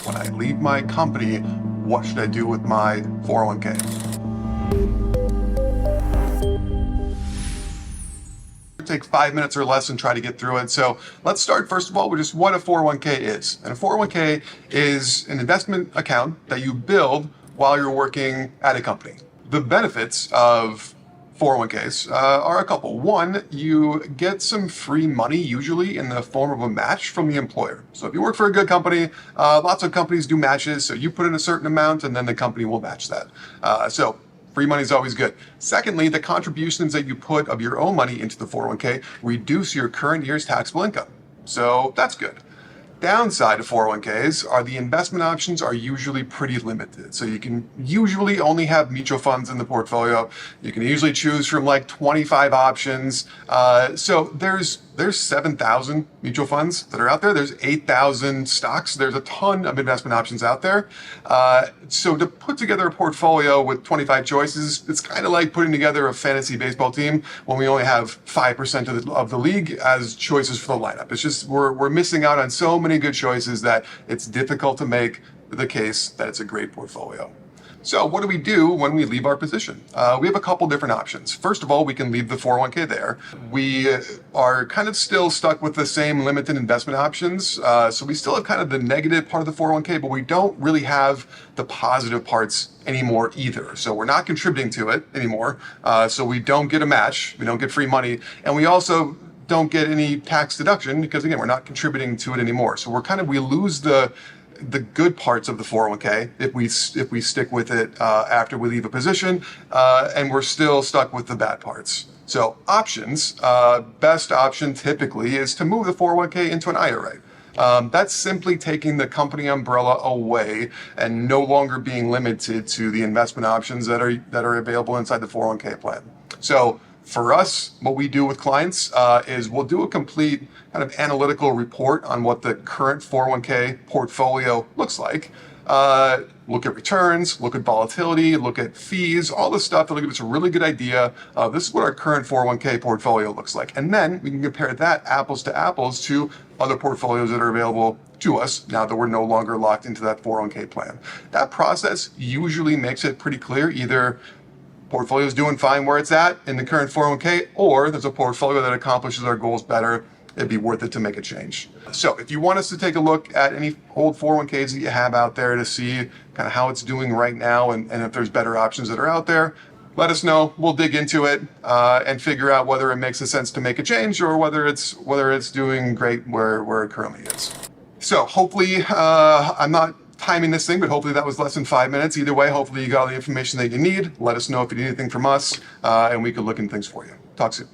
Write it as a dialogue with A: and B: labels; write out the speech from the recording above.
A: When I leave my company, what should I do with my 401k? Take 5 minutes or less and try to get through it. So let's start first of all with just what a 401k is. And a 401k is an investment account that you build while you're working at a company. The benefits of 401ks are a couple. One, you get some free money, usually in the form of a match from the employer. So if you work for a good company, lots of companies do matches. So you put in a certain amount and then the company will match that. So free money is always good. Secondly, the contributions that you put of your own money into the 401k reduce your current year's taxable income. So that's good. Downside of 401ks are the investment options are usually pretty limited. So you can usually only have mutual funds in the portfolio. You can usually choose from like 25 options. So there's 7,000 mutual funds that are out there. There's 8,000 stocks. There's a ton of investment options out there. So to put together a portfolio with 25 choices, it's kind of like putting together a fantasy baseball team when we only have 5% of the league as choices for the lineup. It's just we're missing out on so many good choices that it's difficult to make the case that it's a great portfolio. So what do we do when we leave our position? We have a couple different options. First of all, we can leave the 401k there. We are kind of still stuck with the same limited investment options. So we still have kind of the negative part of the 401k, but we don't really have the positive parts anymore either. So we're not contributing to it anymore. So we don't get a match. We don't get free money. And we also don't get any tax deduction because, again, we're not contributing to it anymore. So we lose the good parts of the 401k if we stick with it after we leave a position, and we're still stuck with the bad parts. So options, best option typically is to move the 401k into an IRA. That's simply taking the company umbrella away and no longer being limited to the investment options that are available inside the 401k plan. So for us, what we do with clients is we'll do a complete kind of analytical report on what the current 401k portfolio looks like. Look at returns, look at volatility, look at fees, all this stuff that'll give us a really good idea of this is what our current 401k portfolio looks like. And then we can compare that apples to apples to other portfolios that are available to us now that we're no longer locked into that 401k plan. That process usually makes it pretty clear either portfolio is doing fine where it's at in the current 401k, or there's a portfolio that accomplishes our goals better. It'd be worth it to make a change. So if you want us to take a look at any old 401ks that you have out there to see kind of how it's doing right now and if there's better options that are out there, let us know. We'll dig into it and figure out whether it makes a sense to make a change or whether it's doing great where it currently is. So hopefully, I'm not timing this thing, but hopefully that was less than 5 minutes. Either way, hopefully you got all the information that you need. Let us know if you need anything from us, and we can look into things for you. Talk soon.